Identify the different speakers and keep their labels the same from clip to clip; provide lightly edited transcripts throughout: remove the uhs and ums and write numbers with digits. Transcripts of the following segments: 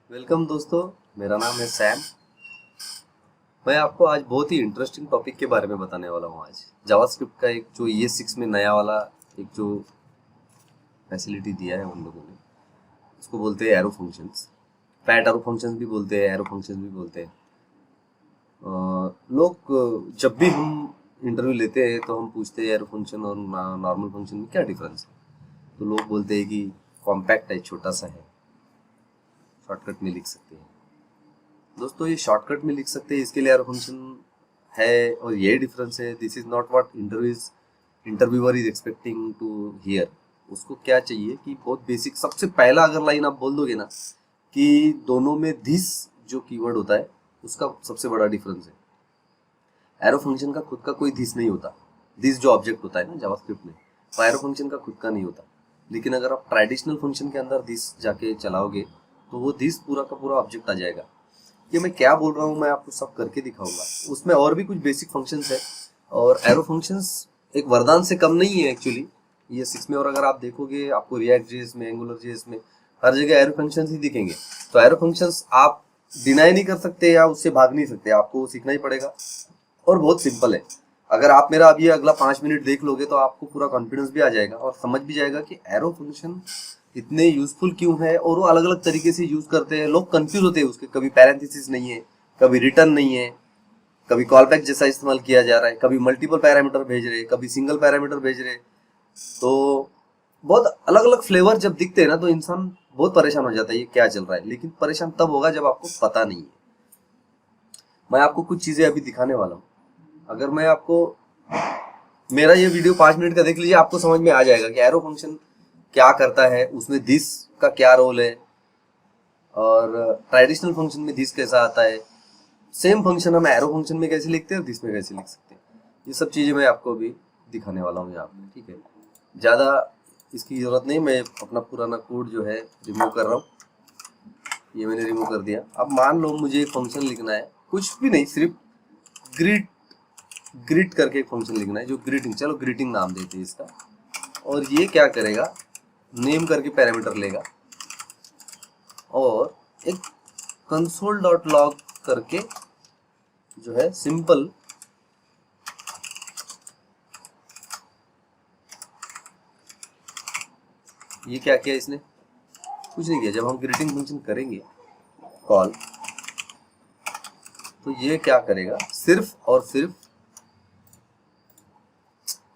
Speaker 1: Welcome दोस्तों, मेरा नाम है सैम। मैं आपको आज बहुत ही इंटरेस्टिंग टॉपिक के बारे में बताने वाला हूँ। आज जावास्क्रिप्ट का एक जो ES6 में नया वाला एक जो फैसिलिटी दिया है उन लोगों ने, उसको बोलते हैं arrow functions. Fat arrow functions भी बोलते हैं, एरो फंक्शंस भी बोलते हैं। लोग जब भी हम इंटरव्यू लेते हैं तो हम पूछते हैं एरो फंक्शन और नॉर्मल फंक्शन में क्या डिफरेंस है। तो लोग बोलते हैं कि कॉम्पैक्ट है, छोटा सा है, शॉर्टकट में लिख सकते हैं। दोस्तों, ये शॉर्टकट में लिख सकते हैं, इसके लिए एरो फंक्शन है और ये डिफरेंस है। This is not what interviewer is expecting to hear. उसको क्या चाहिए कि बहुत बेसिक, सबसे पहला अगर लाइन आप बोल दोगे ना कि दोनों में दिस जो कीवर्ड होता है उसका सबसे बड़ा डिफरेंस है। एरो फंक्शन का खुद का कोई दिस नहीं होता। दिस जो ऑब्जेक्ट होता है ना जावास्क्रिप्ट में, वो एरो फंक्शन का खुद का नहीं होता। लेकिन अगर आप ट्रेडिशनल फंक्शन के अंदर दिस जाके चलाओगे तो वो दिस पूरा का पूरा ऑब्जेक्ट आ जाएगा। ये मैं क्या बोल रहा हूँ मैं आपको सब करके दिखाऊंगा। उसमें और भी कुछ बेसिक फंक्शंस है और एरो फंक्शंस एक वरदान से कम नहीं है एक्चुअली। ये 6 में और अगर आप देखोगे आपको रिएक्ट जेएस में, एंगुलर जेएस में हर जगह एरो फंक्शंस ही दिखेंगे। तो एरो फंक्शंस आप डिनाई नहीं कर सकते या उससे भाग नहीं सकते, आपको सीखना ही पड़ेगा। और बहुत सिंपल है। अगर आप मेरा अभी अगला 5 मिनट देख लोगे तो आपको पूरा कॉन्फिडेंस भी आ जाएगा और समझ भी जाएगा कि एरो फंक्शन इतने यूजफुल क्यों है और वो अलग अलग तरीके से यूज करते हैं। लोग कंफ्यूज होते हैं उसके, कभी पैरेंथेसिस नहीं है, कभी रिटर्न नहीं है, कभी कॉलबैक जैसा इस्तेमाल किया जा रहा है, कभी मल्टीपल पैरामीटर भेज रहे, कभी सिंगल पैरामीटर भेज रहे। तो बहुत अलग अलग फ्लेवर जब दिखते हैं ना तो इंसान बहुत परेशान हो जाता है, ये क्या चल रहा है। लेकिन परेशान तब होगा जब आपको पता नहीं है। मैं आपको कुछ चीजें अभी दिखाने वाला हूँ। अगर मैं आपको मेरा ये वीडियो 5 मिनट का देख लीजिए, आपको समझ में आ जाएगा कि एरो फंक्शन क्या करता है, उसमें दिस का क्या रोल है और ट्रेडिशनल फंक्शन में दिस कैसा आता है। सेम फंक्शन हम एरो फंक्शन में कैसे लिखते हैं और दिस में कैसे लिख सकते हैं। ये सब चीज़ें मैं आपको अभी दिखाने वाला हूँ यहाँ पे, ठीक है। ज़्यादा इसकी ज़रूरत नहीं, मैं अपना पुराना कोड जो है रिमूव कर रहा हूँ। ये मैंने रिमूव कर दिया। अब मान लो मुझे एक फंक्शन लिखना है, कुछ भी नहीं, सिर्फ ग्रीट करके एक फंक्शन लिखना है जो ग्रीटिंग, चलो ग्रीटिंग नाम देते हैं इसका। और ये क्या करेगा, नेम करके पैरामीटर लेगा और एक कंसोल डॉट लॉग करके जो है सिंपल ये क्या किया इसने, कुछ नहीं किया। जब हम ग्रीटिंग फंक्शन करेंगे कॉल तो ये क्या करेगा, सिर्फ और सिर्फ,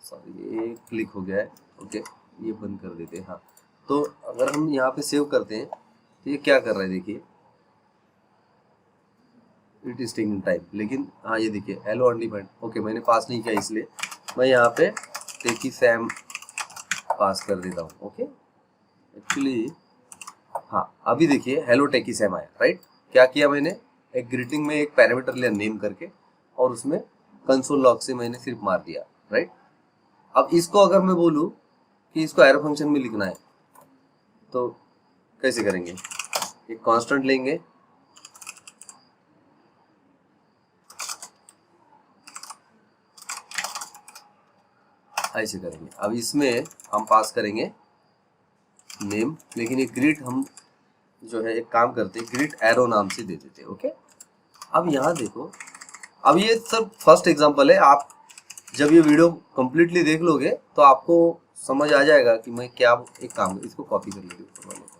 Speaker 1: सॉरी ये क्लिक हो गया है, ओके ये बंद कर देते हैं। हाँ, तो अगर हम यहाँ पे सेव करते हैं तो ये क्या कर रहा है देखिए, इट इज टेकिंग टाइम। लेकिन हाँ ये देखिए हेलो अनडिफाइंड, ओके मैंने पास नहीं किया इसलिए मैं यहाँ पे टेकी सैम पास कर देता हूँ। ओके एक्चुअली हाँ, अभी देखिए हेलो टेकी सैम आया, राइट। क्या किया मैंने, एक ग्रीटिंग में एक पैरामीटर लिया नेम करके और उसमें कंसोल लॉग से मैंने सिर्फ मार दिया, राइट। अब इसको अगर मैं बोलूँ कि इसको एरो फंक्शन में लिखना है तो कैसे करेंगे, एक कांस्टेंट लेंगे, ऐसे करेंगे। अब इसमें हम पास करेंगे नेम, लेकिन ये ग्रिड हम जो है एक काम करते हैं, ग्रिड एरो नाम से दे देते हैं। ओके, अब यहाँ देखो, अब ये सब फर्स्ट एग्जांपल है। आप जब ये वीडियो कंप्लीटली देख लोगे तो आपको समझ आ जाएगा कि मैं क्या, एक काम, इसको कॉपी कर लेते ऊपर वाले को,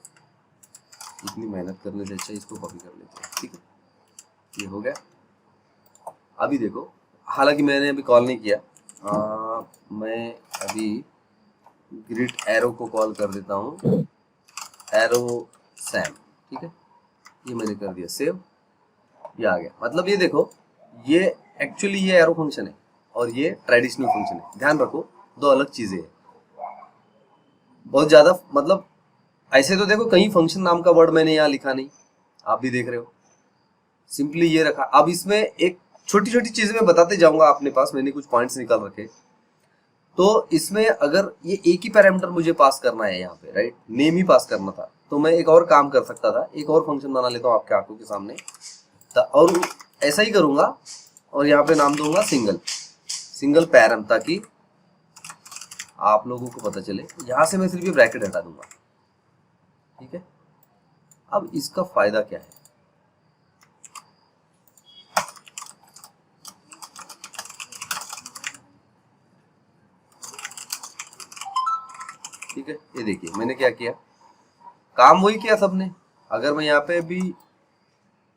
Speaker 1: इतनी मेहनत करने से अच्छा इसको कॉपी कर लेते हैं, ठीक है। ये हो गया। अभी देखो, हालांकि मैंने अभी कॉल नहीं किया, मैं अभी ग्रिड एरो को कॉल कर देता हूँ, एरो सैम, ठीक है। ये मैंने कर दिया सेव, ये आ गया। मतलब ये देखो, ये एक्चुअली ये एरो फंक्शन है और ये ट्रेडिशनल फंक्शन है। ध्यान रखो, दो अलग चीजें हैं। बहुत ज्यादा मतलब ऐसे तो देखो कहीं फंक्शन नाम का वर्ड मैंने यहाँ लिखा नहीं, आप भी देख रहे हो, सिंपली ये रखा। अब इसमें एक छोटी छोटी चीजें मैं बताते जाऊंगा, अपने पास मैंने कुछ पॉइंट्स निकाल रखे। तो इसमें अगर ये एक ही पैरामीटर मुझे पास करना है यहाँ पे, राइट, नेम ही पास करना था, तो मैं एक और काम कर सकता था, एक और फंक्शन बना लेता हूँ आपके आंखों के सामने और ऐसा ही करूंगा और यहाँ पे नाम दूंगा सिंगल पैरम, ताकि आप लोगों को पता चले। यहाँ से मैं सिर्फ ये ब्रैकेट हटा दूंगा, ठीक है। अब इसका फायदा क्या है? ठीक है, ये देखिए मैंने क्या किया, काम वही किया सबने। अगर मैं यहाँ पे भी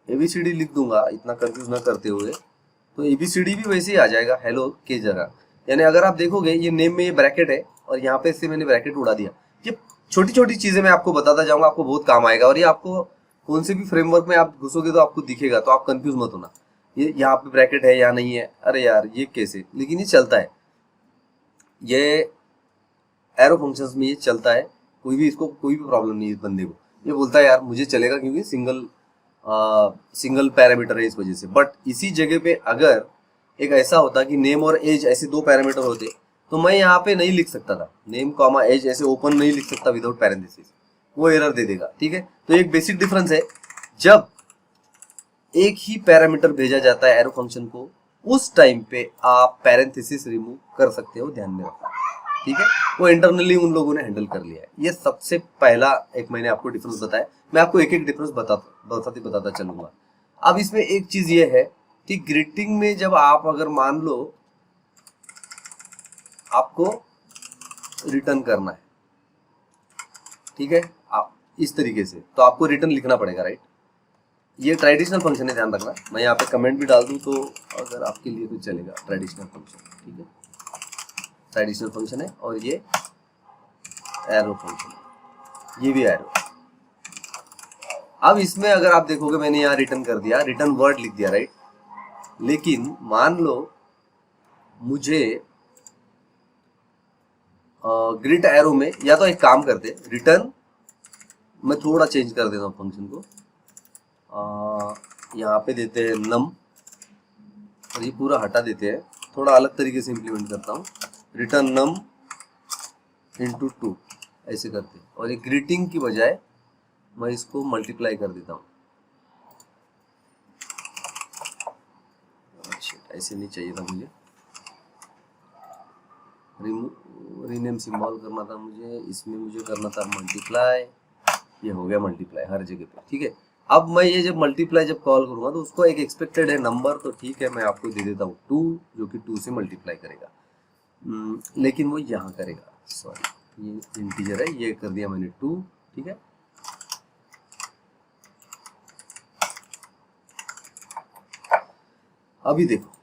Speaker 1: ABCD लिख दूंगा इतना कंफ्यूज ना करते हुए, तो ABCD भी वैसे ही आ जाएगा हेलो के जगह। यानी अगर आप देखोगे ये नेम में ये ब्रैकेट है और यहाँ पे से मैंने ब्रैकेट उड़ा दिया। ये छोटी छोटी चीजें मैं आपको बताता जाऊंगा, आपको बहुत काम आएगा। और ये आपको कौन से भी फ्रेमवर्क में आप घुसोगे तो आपको दिखेगा, तो आप कंफ्यूज मत होना ये यहाँ पे ब्रैकेट है या नहीं है, अरे यार ये कैसे, लेकिन ये चलता है, ये एरो फंक्शंस में ये चलता है। कोई भी इसको कोई भी प्रॉब्लम नहीं है इस बंदे को, ये बोलता है यार मुझे चलेगा क्योंकि सिंगल पैरामीटर है इस वजह से। बट इसी जगह पे अगर एक ऐसा होता कि नेम और एज ऐसे दो पैरामीटर होते तो मैं यहाँ पे नहीं लिख सकता था, नेम कॉमा एज ऐसे ओपन नहीं लिख सकता विदाउट पैरेंथेसिस, वो एरर दे देगा। ठीक है, तो एक बेसिक डिफरेंस है, जब एक ही पैरामीटर भेजा जाता है एरो फंक्शन को, उस टाइम पे आप पैरेंथेसिस रिमूव कर सकते हो, ध्यान में रखना। ठीक है, वो इंटरनली उन लोगों ने हैंडल कर लिया है। ये सबसे पहला एक मैंने आपको डिफरेंस बताया, मैं आपको एक एक डिफरेंस बताता चलूंगा। अब इसमें एक चीज ये है कि ग्रीटिंग में जब आप अगर मान लो आपको रिटर्न करना है, ठीक है, आप इस तरीके से, तो आपको रिटर्न लिखना पड़ेगा, राइट। ये ट्रेडिशनल फंक्शन है, ध्यान रखना। मैं यहाँ पे कमेंट भी डाल दूं तो अगर आपके लिए तो चलेगा, ट्रेडिशनल फंक्शन। ठीक है, ट्रेडिशनल फंक्शन है और ये एरो फंक्शन है, ये भी एरो। अब इसमें अगर आप देखोगे मैंने यहाँ रिटर्न कर दिया, रिटर्न वर्ड लिख दिया, राइट। लेकिन मान लो मुझे ग्रिड एरो में, या तो एक काम करते, रिटर्न मैं थोड़ा चेंज कर देता हूँ फंक्शन को, यहाँ पे देते हैं नम और ये पूरा हटा देते हैं, थोड़ा अलग तरीके से इंप्लीमेंट करता हूँ, रिटर्न नम इंटू 2 ऐसे करते हैं। और ये ग्रीटिंग की बजाय मैं इसको मल्टीप्लाई कर देता हूँ। अच्छा, ऐसे नहीं चाहिए था मुझे, रीनेम सिंबल करना था मुझे, इसमें मुझे करना था मल्टीप्लाई, ये हो गया मल्टीप्लाई हर जगह पे। ठीक है, अब मैं ये जब मल्टीप्लाई जब कॉल करूंगा तो उसको एक एक्सपेक्टेड है नंबर, तो ठीक है मैं आपको दे देता हूँ 2, जो कि 2 से मल्टीप्लाई करेगा। लेकिन वो यहाँ करेगा, सॉरी ये इंटीजर है, ये कर दिया मैंने 2। ठीक है, अभी देखो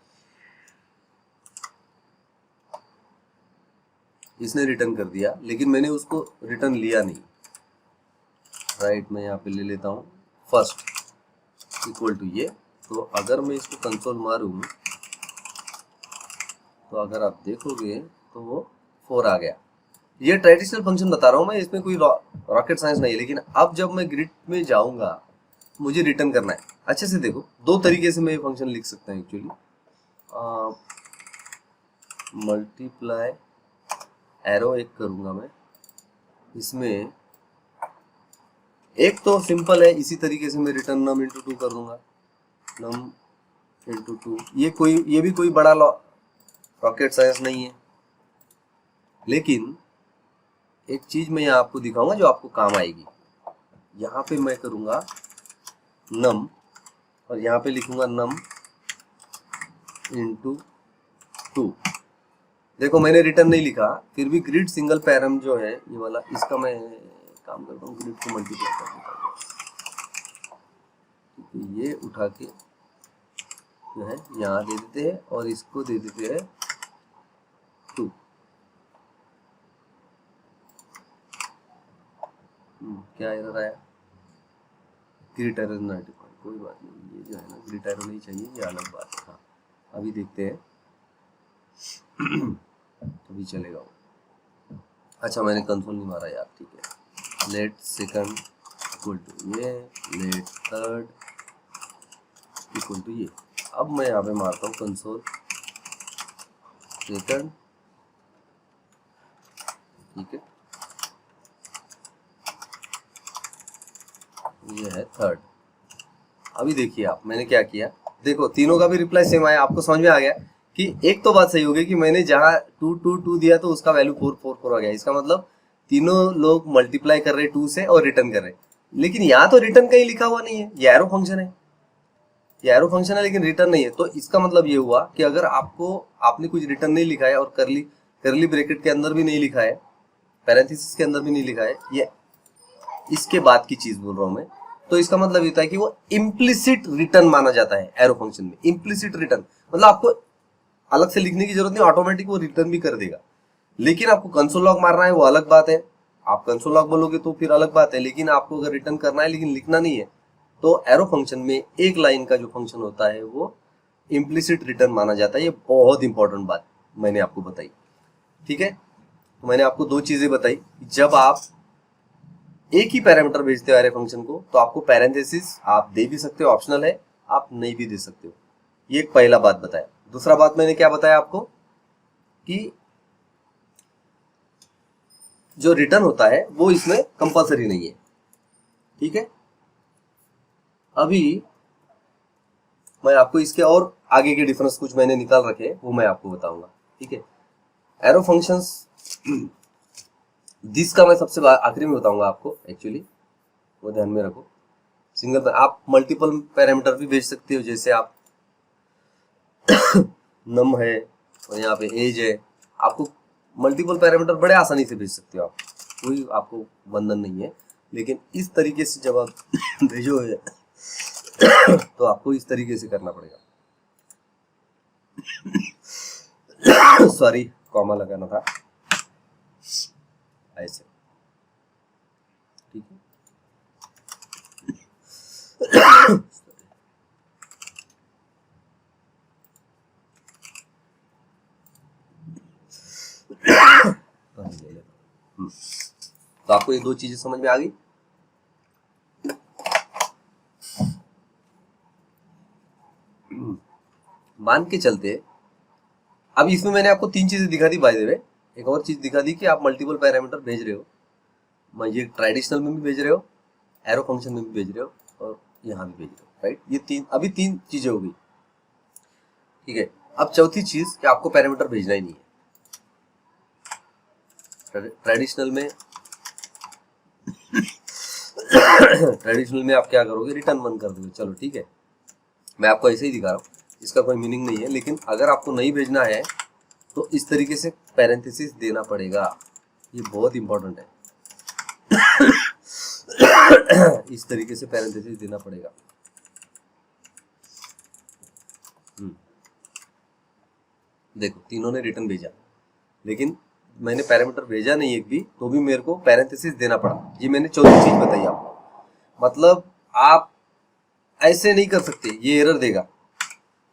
Speaker 1: इसने रिटर्न कर दिया, लेकिन मैंने उसको रिटर्न लिया नहीं, राइट। मैं यहाँ पे ले लेता हूँ फर्स्ट इक्वल टू ये, तो अगर मैं इसको कंसोल मारूँ तो अगर आप देखोगे तो वो 4 आ गया। ये ट्रेडिशनल फंक्शन बता रहा हूँ मैं, इसमें कोई रॉकेट साइंस नहीं है। लेकिन अब जब मैं ग्रिड में जाऊंगा मुझे रिटर्न करना है, अच्छे से देखो, दो तरीके से मैं ये फंक्शन लिख सकता हूँ एक्चुअली। मल्टीप्लाई एरो एक करूंगा मैं, इसमें एक तो सिंपल है, इसी तरीके से मैं रिटर्न नम इंटू 2 कर दूंगा, नम इंटू 2। ये भी कोई बड़ा रॉकेट साइंस नहीं है। लेकिन एक चीज मैं यहाँ आपको दिखाऊंगा जो आपको काम आएगी। यहाँ पे मैं करूंगा नम और यहाँ पे लिखूंगा नम इंटू 2। देखो मैंने रिटर्न नहीं लिखा, फिर भी ग्रिड सिंगल पैरम जो है ये वाला, इसका मैं काम करता हूँ, ग्रिड को मल्टीप्लाई कर देता हूँ। ये उठा के जो है यहाँ दे देते हैं और इसको दे देते हैं 2। क्या एरर आया? ग्रिड एरर नॉट डिफाइंड, कोई बात नहीं, ये जो है ना ग्रिड एरर नहीं चाहिए, ये अलग बात है। हाँ अभी देखते हैं अभी चलेगा वो। अच्छा मैंने कंसोल नहीं मारा यार, ठीक है। लेट सेकंड इक्वल टू ये, लेट थर्ड इक्वल टू ये। अब मैं यहाँ पे मारता हूँ कंसोल सेकंड, ठीक है, ये है थर्ड। अभी देखिए आप मैंने क्या किया, देखो तीनों का भी रिप्लाई सेम आया। आपको समझ में आ गया कि एक तो बात सही हो गई कि मैंने जहाँ 2 2 2 दिया तो उसका वैल्यू 4 4 4 आ गया। इसका मतलब तीनों लोग मल्टीप्लाई कर रहे 2 से और रिटर्न कर रहे। लेकिन यहाँ तो रिटर्न कहीं लिखा हुआ नहीं है, ये एरो फंक्शन है, ये एरो फंक्शन है लेकिन रिटर्न नहीं है। तो इसका मतलब ये हुआ कि अगर आपने कुछ रिटर्न नहीं लिखा है और करली ब्रैकेट के अंदर भी नहीं लिखा है, पैरेंथेसिस के अंदर भी नहीं लिखा है, ये इसके बाद की चीज बोल रहा हूं मैं, तो इसका मतलब ये होता है कि वो इम्प्लिसिट रिटर्न माना जाता है एरो फंक्शन में। इम्प्लिसिट रिटर्न मतलब आपको अलग से लिखने की जरूरत नहीं, ऑटोमेटिक वो रिटर्न भी कर देगा। लेकिन आपको कंसोल लॉग मारना है वो अलग बात है, आप कंसोल लॉग बोलोगे तो फिर अलग बात है। लेकिन आपको अगर रिटर्न करना है लेकिन लिखना नहीं है, तो एरो फंक्शन में एक लाइन का जो फंक्शन होता है वो इम्प्लिसिट रिटर्न माना जाता है। ये बहुत इंपॉर्टेंट बात मैंने आपको बताई, ठीक है। तो मैंने आपको दो चीजें बताई, जब आप एक ही पैरामीटर भेजते हो एरे फंक्शन को तो आपको पैरेंथेसिस आप दे भी सकते हो, ऑप्शनल है, आप नहीं भी दे सकते हो। ये एक पहला बात बताया। दूसरा बात मैंने क्या बताया आपको कि जो रिटर्न होता है वो इसमें कंपलसरी नहीं है, ठीक है। अभी मैं आपको इसके और आगे के डिफरेंस कुछ मैंने निकाल रखे वो मैं आपको बताऊंगा, ठीक है। एरो फंक्शंस दिस का मैं सबसे आखिरी में बताऊंगा आपको, एक्चुअली वो ध्यान में रखो। सिंगल आप मल्टीपल पैरामीटर भी भेज सकते हो, जैसे आप नम है और यहाँ पे एज है, आपको मल्टीपल पैरामीटर बड़े आसानी से भेज सकते हो आप, कोई आपको बंधन नहीं है। लेकिन इस तरीके से जब आप भेजोगे तो आपको इस तरीके से करना पड़ेगा। सॉरी, कॉमा लगाना था, ऐसे, ठीक है। तो आपको ये दो चीजें समझ में आ गई। मान के चलते, अब इसमें मैंने आपको तीन चीजें दिखा दी, बाय द वे एक और चीज दिखा दी कि आप मल्टीपल पैरामीटर भेज रहे हो, ये ट्रेडिशनल में भी भेज रहे हो, एरो फंक्शन में भी भेज रहे हो और यहाँ भी भेज रहे हो, राइट। ये अभी तीन चीजें हो गई, ठीक है। अब चौथी चीज कि आपको पैरामीटर भेजना ही नहीं है। ट्रेडिशनल में ट्रेडिशनल में आप क्या करोगे, रिटर्न वन कर दोगे, चलो ठीक है, मैं आपको ऐसे ही दिखा रहा हूँ, इसका कोई मीनिंग नहीं है। लेकिन अगर आपको नहीं भेजना है तो इस तरीके से पैरेंथेसिस देना पड़ेगा, ये बहुत इंपॉर्टेंट है। इस तरीके से पैरेंथेसिस देना पड़ेगा। देखो तीनों ने रिटर्न भेजा, लेकिन मैंने पैरामीटर भेजा नहीं एक भी, तो भी मेरे को पैरेंथेसिस देना पड़ा। ये मैंने चौथी चीज बताई आपको। मतलब आप ऐसे नहीं कर सकते, ये एरर देगा,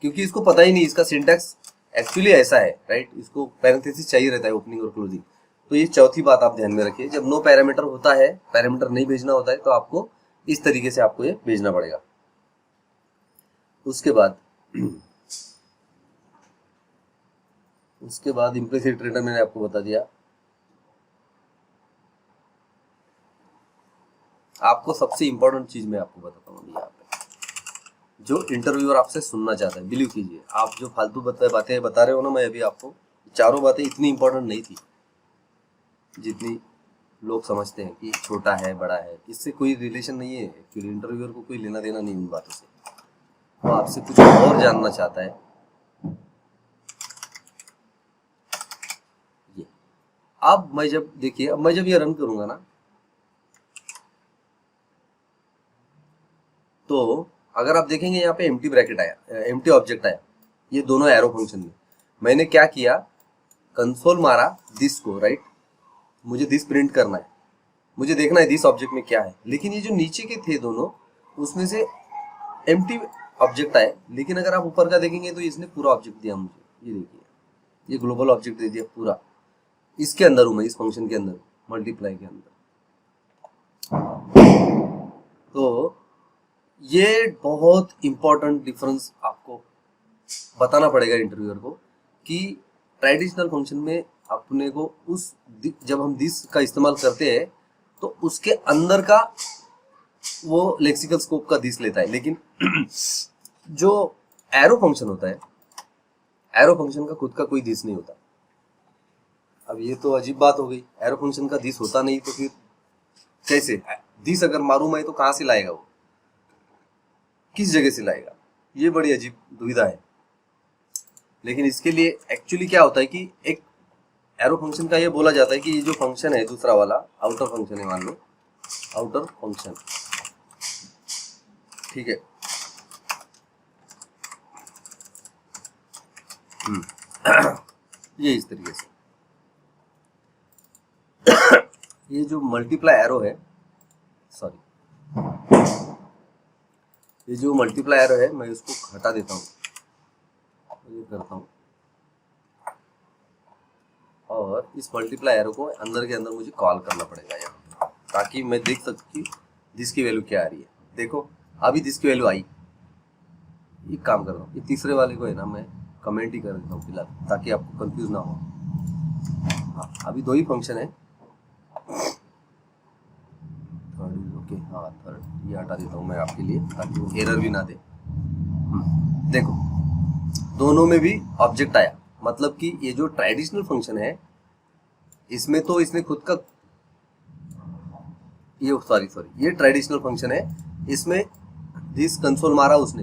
Speaker 1: क्योंकि इसको पता ही नहीं, इसका सिंटैक्स एक्चुअली ऐसा है, राइट। इसको पैरेंथेसिस चाहिए रहता है ओपनिंग और क्लोजिंग। तो ये चौथी बात आप ध्यान में रखिए, जब नो पैरामीटर होता है, पैरामीटर नहीं भेजना होता है, तो आपको इस तरीके से आपको ये भेजना पड़ेगा। उसके बाद इम्प्लिसिट रिटर्न मैंने आपको बता दिया। आपको सबसे इंपॉर्टेंट चीज मैं आपको बताता हूँ यहाँ पे, जो इंटरव्यूअर आपसे सुनना चाहता है, बिलीव कीजिए, आप जो फालतू बातें बता रहे हो ना, मैं अभी आपको, चारों बातें इतनी इंपॉर्टेंट नहीं थी जितनी लोग समझते हैं कि छोटा है बड़ा है, इससे कोई रिलेशन नहीं है। एक्चुअली इंटरव्यूअर को कोई लेना देना नहीं उन बातों से, वो आपसे कुछ और जानना चाहता है। ये अब मैं जब देखिए, अब मैं जब ये रन करूंगा ना, तो अगर आप देखेंगे यहाँ पे एम्प्टी ब्रैकेट आया, एम्प्टी ऑब्जेक्ट आया, ये दोनों एरो फंक्शन में। मैंने क्या किया, कंसोल मारा दिस को, राइट। मुझे दिस प्रिंट करना है, मुझे देखना है दिस ऑब्जेक्ट में क्या है। लेकिन ये जो नीचे के थे दोनों, उसमें से एम्प्टी ऑब्जेक्ट आए। लेकिन अगर आप ऊपर का देखेंगे तो इसने पूरा ऑब्जेक्ट दिया मुझे, ये देखिए, ये ग्लोबल ऑब्जेक्ट दे दिया पूरा। इसके अंदर हूं मैं, इस फंक्शन के अंदर, मल्टीप्लाई के अंदर। तो ये बहुत इंपॉर्टेंट डिफरेंस आपको बताना पड़ेगा इंटरव्यूअर को, कि ट्रेडिशनल फंक्शन में अपने को जब हम दिस का इस्तेमाल करते हैं तो उसके अंदर का वो लेक्सिकल स्कोप का दिस लेता है। लेकिन जो एरो फंक्शन होता है, एरो फंक्शन का खुद का कोई दिस नहीं होता। अब ये तो अजीब बात हो गई, एरो फंक्शन का दिस होता नहीं तो फिर कैसे? दिस अगर मारूं मैं तो कहाँ से लाएगा वो, किस जगह से लाएगा, ये बड़ी अजीब दुविधा है। लेकिन इसके लिए एक्चुअली क्या होता है कि एक एरो फंक्शन का ये बोला जाता है कि ये जो फंक्शन है दूसरा वाला आउटर फंक्शन है, मान लो आउटर फंक्शन, ठीक है। ये इस तरीके से ये जो मल्टीप्लाई एरो है, सॉरी, ये जो मल्टीप्लाई एरो है मैं इसको हटा देता हूँ, ये करता हूँ, और इस मल्टीप्लाई एरो को अंदर के अंदर मुझे कॉल करना पड़ेगा यहाँ, ताकि मैं देख सकूँ कि दिस की वैल्यू क्या आ रही है। देखो अभी दिस की वैल्यू आई, एक काम कर रहा हूँ, ये तीसरे वाले को है ना मैं कमेंट ही कर देता हूँ फिलहाल, ताकि आपको कंफ्यूज ना हो। हाँ अभी दो ही फंक्शन है, थर्ड, ओके हाँ थर्ड, ये हटा देता हूँ मैं आपके लिए ताकि वो एरर भी ना दे। देखो दोनों में भी ऑब्जेक्ट आया, मतलब कि ये जो ट्रेडिशनल फंक्शन है इसमें तो इसने खुद का ये सॉरी ये ट्रेडिशनल फंक्शन है, इसमें दिस कंसोल मारा उसने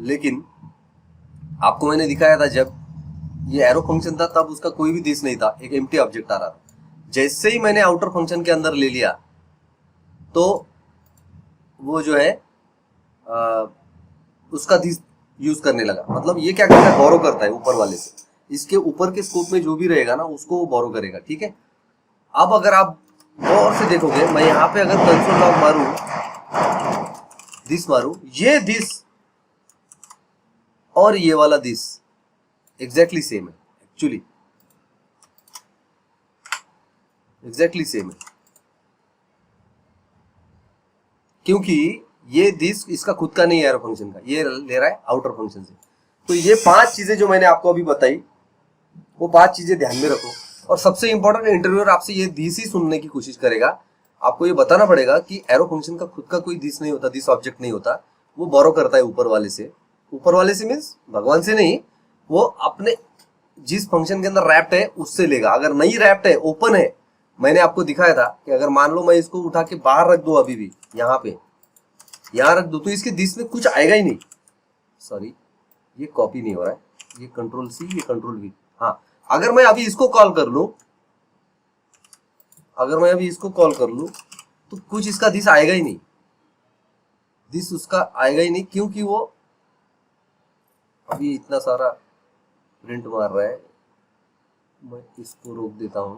Speaker 1: लेकिन आपको मैंने दिखाया था जब ये एरो फंक्शन था तब उसका कोई भी दिस नहीं था, एक एम्प्टी ऑब्जेक्ट आ रहा था। जैसे ही मैंने आउटर फंक्शन के अंदर ले लिया तो वो जो है उसका दिस यूज करने लगा। मतलब ये क्या करता है, बोरो करता है ऊपर वाले से, इसके ऊपर के स्कोप में जो भी रहेगा ना उसको वो बोरो करेगा, ठीक है। अब अगर आप गौर से देखोगे, मैं यहाँ पे अगर कंसोल लॉग मारूं, दिस मारूं, ये दिस और ये वाला दिस एग्जैक्टली सेम है, एक्चुअली एग्जैक्टली सेम है, क्योंकि ये दिस इसका खुद का नहीं है एरो फंक्शन का, ये ले रहा है आउटर फंक्शन से। तो ये 5 चीजें जो मैंने आपको अभी बताई वो 5 चीजें ध्यान में रखो। और सबसे इंपॉर्टेंट, इंटरव्यूअर आपसे ये दिस ही सुनने की कोशिश करेगा, आपको ये बताना पड़ेगा कि एरो फंक्शन का खुद का कोई दिस नहीं होता, दिस ऑब्जेक्ट नहीं होता, वो बोरो करता है ऊपर वाले से। ऊपर वाले से मीन्स भगवान से नहीं, वो अपने जिस फंक्शन के अंदर रैप्ट है उससे लेगा। अगर नहीं रैप्ट है, ओपन है, मैंने आपको दिखाया था कि अगर मान लो मैं इसको उठा के बाहर रख दूं, अभी भी यहाँ पे यहाँ रख दूं, तो इसके दिस में कुछ आएगा ही नहीं। सॉरी ये कॉपी नहीं हो रहा है, ये कंट्रोल सी, ये कंट्रोल वी। हाँ अगर मैं अभी इसको कॉल कर लूं, अगर मैं अभी इसको कॉल कर लूं तो कुछ इसका दिस आएगा ही नहीं, दिस उसका आएगा ही नहीं, क्योंकि वो अभी इतना सारा प्रिंट मार रहा है। मैं इसको रोक देता हूं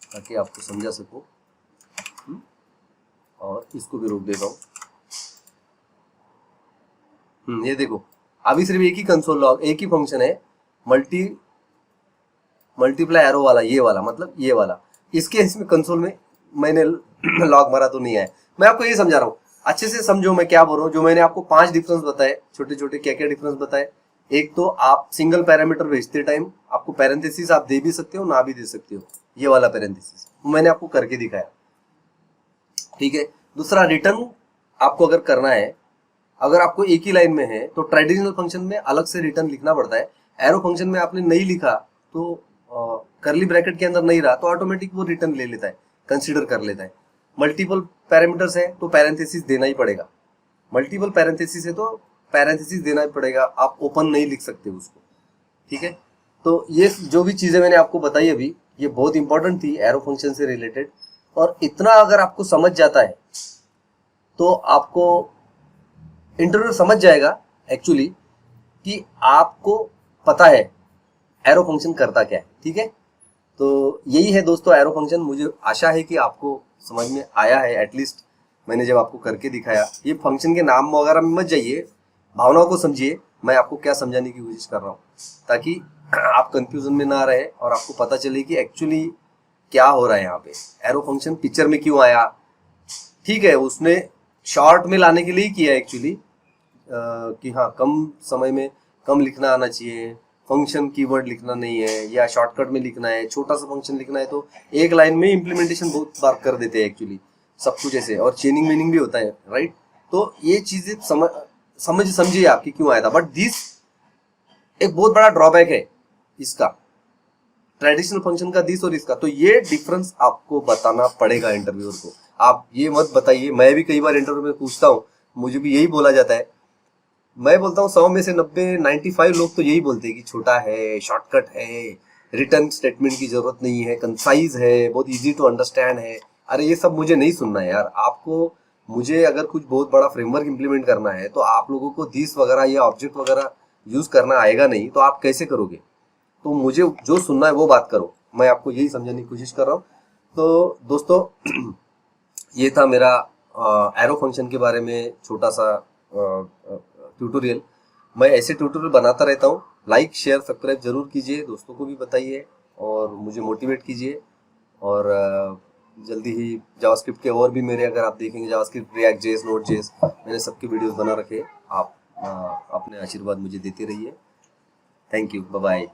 Speaker 1: ताकि आपको समझा सकूं, और इसको भी रोक देता हूं। ये देखो अभी सिर्फ एक ही कंसोल लॉग, एक ही फंक्शन है, मल्टीप्लाई एरो वाला, ये वाला, मतलब ये वाला, इसके इसमें कंसोल में मैंने लॉग मारा तो नहीं है। मैं आपको ये समझा रहा हूँ, अच्छे से समझो मैं क्या बोल रहा हूँ। जो मैंने आपको 5 डिफरेंस बताए, छोटे छोटे क्या क्या डिफरेंस बताए। एक तो आप सिंगल पैरामीटर भेजते टाइम आपको पैरेंथेसिस आप दे भी सकते हो, ना भी दे सकते हो, ये वाला पैरेंथेसिस मैंने आपको करके दिखाया, ठीक है। दूसरा, रिटर्न आपको अगर करना है, अगर आपको एक ही लाइन में है तो ट्रेडिशनल फंक्शन में अलग से रिटर्न लिखना पड़ता है। एरो फंक्शन में आपने नहीं लिखा तो करली ब्रैकेट के अंदर नहीं रहा तो ऑटोमेटिक वो रिटर्न ले लेता है, कंसीडर कर लेता है। मल्टीपल पैरामीटर्स है तो पैरेंथेसिस देना ही पड़ेगा, मल्टीपल पैरेंथेसिस है तो पैरेंथेसिस देना ही पड़ेगा, आप ओपन नहीं लिख सकते उसको, ठीक है। तो ये जो भी चीजें मैंने आपको बताई अभी, ये बहुत इंपॉर्टेंट थी एरो फंक्शन से रिलेटेड। और इतना अगर आपको समझ जाता है तो आपको इंटरव्यू समझ जाएगा एक्चुअली कि आपको पता है एरो फंक्शन करता क्या है, ठीक है। तो यही है दोस्तों एरो फंक्शन। मुझे आशा है कि आपको समझ में आया है, एटलीस्ट मैंने जब आपको करके दिखाया। ये फंक्शन के नाम वगैरह में मत जाइए, भावनाओं को समझिए, मैं आपको क्या समझाने की कोशिश कर रहा हूँ, ताकि आप कंफ्यूजन में ना रहे और आपको पता चले कि एक्चुअली क्या हो रहा है यहाँ पे, एरो फंक्शन पिक्चर में क्यों आया। ठीक है, उसने शॉर्ट में लाने के लिए ही किया एक्चुअली, कि हाँ कम समय में कम लिखना आना चाहिए, फंक्शन कीवर्ड लिखना नहीं है, या शॉर्टकट में लिखना है, छोटा सा फंक्शन लिखना है तो एक लाइन में इम्प्लीमेंटेशन बहुत बार कर देते हैं एक्चुअली सब कुछ ऐसे, और चेनिंग मीनिंग भी होता है, राइट। तो ये चीजें समझिए आपकी क्यों आया था। बट दिस एक बहुत बड़ा ड्रॉबैक है इसका, ट्रेडिशनल फंक्शन का दिस और इसका। तो ये डिफरेंस आपको बताना पड़ेगा इंटरव्यूअर को। आप ये मत बताइए। मैं भी कई बार इंटरव्यू में पूछता हूँ, मुझे भी यही बोला जाता है। मैं बोलता हूँ 100 में से 95 लोग तो यही बोलते हैं कि छोटा है, शॉर्टकट है, रिटर्न स्टेटमेंट की जरूरत नहीं है, कंसाइज है, बहुत इजी टू अंडरस्टैंड है। अरे ये सब मुझे नहीं सुनना है यार। आपको, मुझे अगर कुछ बहुत बड़ा फ्रेमवर्क इंप्लीमेंट करना है तो आप लोगों को दिस वगैरह या ऑब्जेक्ट वगैरह यूज करना आएगा नहीं, तो आप कैसे करोगे? तो मुझे जो सुनना है वो बात करो। मैं आपको यही समझाने की कोशिश कर रहा हूँ। तो दोस्तों ये था मेरा एरो फंक्शन के बारे में छोटा सा ट्यूटोरियल। मैं ऐसे ट्यूटोरियल बनाता रहता हूँ। लाइक शेयर सब्सक्राइब जरूर कीजिए, दोस्तों को भी बताइए और मुझे मोटिवेट कीजिए। और जल्दी ही जावास्क्रिप्ट के और भी मेरे, अगर आप देखेंगे JavaScript, react JS, node JS, मैंने सबके वीडियोस बना रखे। आप अपने आशीर्वाद मुझे देते रहिए। Thank you, bye bye.